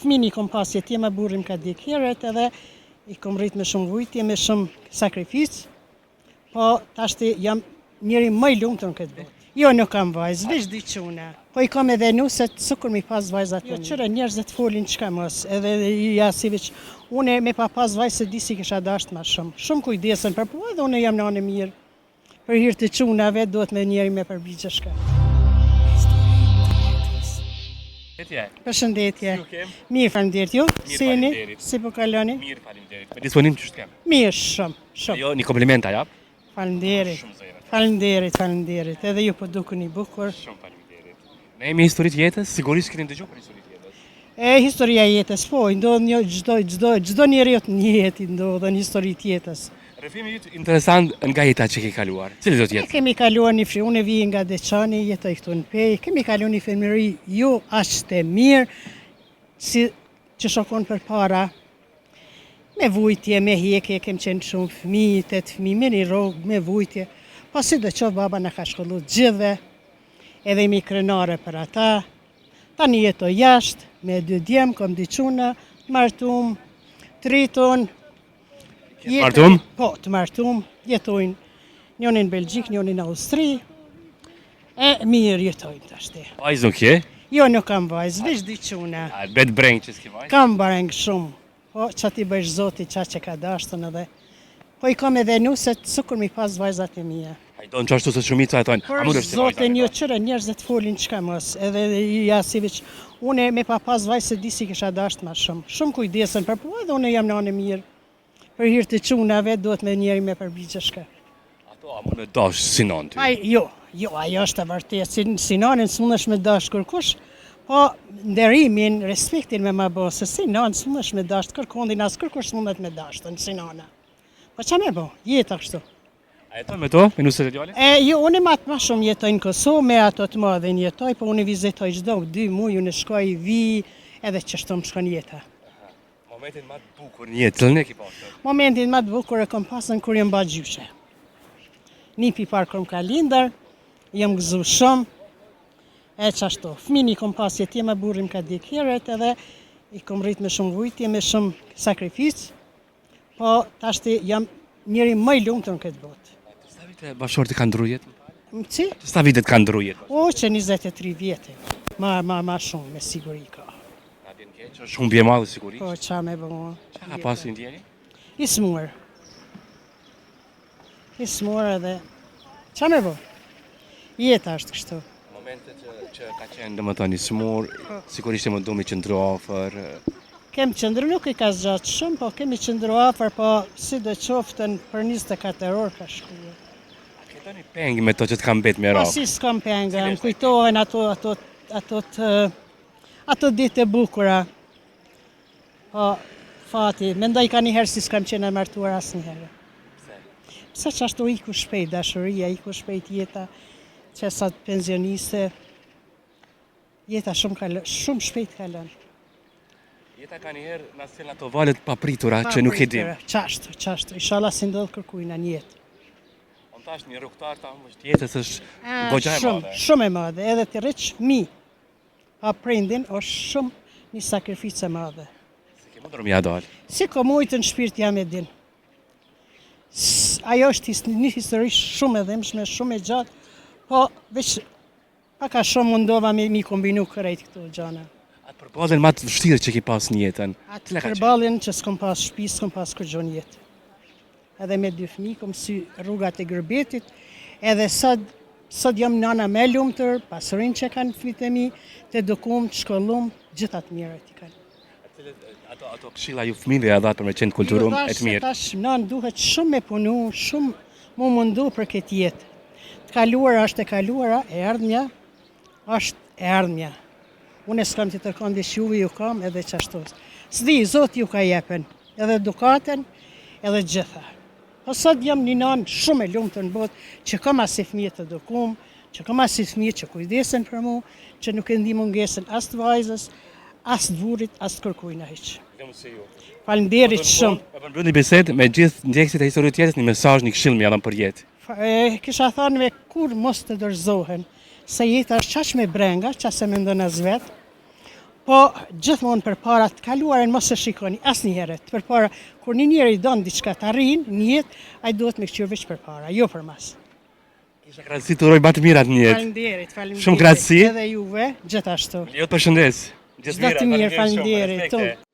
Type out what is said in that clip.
Fëmini kom pas jetima, burrim ka dik herët edhe I kom rrit me shumë vujtje, me shumë sakrificë, po tashti jam njëri më I lumtur në këtë botë. Jo, nuk kam vajzë, veç di quna. Po I kam edhe nuset, sukur mi pas vajzat të një. Qëra njerëzit folin qka mos, edhe ja si veç, une me pa pas vajzë se di si kisha dasht ma shumë. Shumë kujdesen për po edhe une jam nane mirë. Për hirë të qunave, duhet me njeri me përbigje shka. Përshëndetje. Mirë faleminderit ju. Sini, si po kaloni? Mirë faleminderit. Me disponim që shkem. Mirë shumë, shumë. Jo, një komplimenta jap. Faleminderit. Shumë zëra. Faleminderit. Edhe ju po dukuni bukur. Shumë faleminderit. Ne jemi historitë jetës, sigurisht keni dëgjuar për historitë jetës. Historia jetës, po, ndodh një çdo njeriu në jetë ndodhen historitë jetës. Rrëfimi yt interesant nga jeta që ke kaluar. Cili do të jetë? Kemi kaluar një fri, unë vij nga Deçani, jetoj këtu në Pej. Kemi kaluar një femëri jo aq të mirë si që shokon përpara. Me vujtje, me hjekje, kem qenë shumë fëmijë, 8 fëmijë, me një rrogë, me vujtje. Po si do qoftë baba na ka shkollu gjithve, edhe jemi krenare për ata. Tani jetoj jashtë, me 2 djem, kom 2 çuna, martum, 3 ton. Martum? Po, të martum, jetojnë njënin në Belgjik, njënin në Austri, mirë jetojnë të ashte. Vajzë nuk je? Jo, nuk kam vajzë, veç di quna. Bet breng që s'ke vajzë? Kam bareng shumë, po, që ti bëjsh zoti qa që ka dashtën edhe. Po I kam edhe nuset, sukur mi pas vajzat e mija. A I donë qashtu se shumica e tojnë, a mund Për është se vajzat? zotin jo qëre njerëzit folin qka mos, edhe ja si veç, une me pa pas vajzë se di si kisha dasht ma shumë. Shumë kujdesen për po edhe une jam nane mirë. Për hirë të qunave, duhet me njeri me përbigje shka. Ato a mund me dash Sinan ty? Jo, ajo është e vërtet, Sinanin s'mundesh me dash kërkush, po nderimin, respektin me ma bo, se Sinan s'mundesh me dash kërkondin, as kërkush s'mundet me dash të në Sinana. Po qa me bo, jeta kështu. A jeton me to, me nuset e djale? Jo, unë ma shumë jetoj në Kosovë, me ato të madhin jetoj, po unë vizitoj çdo 2 muaj, unë shkoj vi, edhe qështu më shkon jeta. Momentin ma të bukur një jetë, cëllën e ki pasër? Momentin ma të bukur e kom pasën kur jem ba gjyshe. Nipi parë kur më ka lindër, jem gëzu shumë, e qashtu. Fëmini kom pas jetima, burrim ka dik herët edhe I kom rrit me shumë vujtje, me shumë sakrificë, po tashti jam njëri më I lumtur në këtë botë. Sa vite bashkëshorti ka ndru jetë? Si? Sa vitet ka ndru jetë? O, që 23 vjetë, ma shumë, me siguri ka. Na vjen keq, është shumë bje madhe sigurisht. Po, qa me bëmo. Qa ka pas i ndjeni? I smuar edhe, qa me bo? Jeta është kështu. Momentet që ka qenë dhe më thënë i smur, sigurisht e më du me qëndru afer. Kem qëndru, nuk I ka zgjatë shumë, po kemi qëndru afer, po si do qoftën për 24 orë ka shkuar. A këto një pengi me to që të kam bet me Po rafë? si s'kam penga, më kujtohen ato ditë e bukura. Po, fati, mendoj ka njëherë si s'kam qenë e martuar asë njëherë. Pse që ashtu iku shpejt dashuria, iku shpejt jeta, që sa pensioniste, jeta shumë shpejt kalon. Jeta ka njëherë në sjellën ato valet papritura që nuk e dim. Qashtu, inshallah si ndodh kërkujna një jetë. On tash një rrugtar ta është jetës është goxha e madhe. Shumë e madhe, edhe të rriç mi, pa prindin, është shumë një sakrificë e madhe. Se ke mundur mja dalë. Si ko mujtë në shpirt jam e din. Ajo është një histori shumë e dhemshme, shumë e gjatë, po veç paka shumë mundova mi kombinu kërejt këto gjana. Atë përballjen ma të vështirë që ki pas në jetën. Atë përballjen që s'kom pas shtëpi, s'kom pas kërgjon jetë. Edhe me 2 fëmijë, kom si rrugat e gërbetit, edhe sot jam nana me lumtur, pasurin që kanë fëmijët e mi, të edukum, të shkollum, gjithat mirët I kanë. Ato këshilla ju fëmijëve ja dhatë për me qenë kulturum e të mirë. Tash nan duhet shumë me punu, shumë mu mundu për këtë jetë. Të kaluara është e kaluara, e ardhmja është e ardhmja. Unë s'kam të tërkon dhe shuvi ju kam edhe qashtu. S'di, Zot ju ka jepen, edhe dukaten, edhe gjitha. Po sot jam një nanë shumë e lumtur në botë, që kam asi fëmijë të edukum, që kam asi fëmijë që kujdesen për mu, që nuk e ndi mungesën as të vajzës, as të vurit, as të kërkujna hiq. Faleminderit shumë. E përmbyll një bisedë me gjithë ndjekësit e historisë të jetës, një mesazh, një këshill më ja dham për jetë. Kisha thënë me kur mos të dorëzohen, se jeta është qaq me brenga, qaq se mendon as vet, Po, gjithmonë për para të kaluarën mos e shikoni asnjëherë. Për para, kur një njeri don diçka të arrijë në jetë, ai duhet me kthyer veç për para, jo për mas. Kisha krahasim të uroj batë mirat në jetë. Faleminderit, faleminderit. Shumë krahatësi. Edhe juve, gjithashtu. Jo të përshëndes. Çdo të mirë, faleminderit.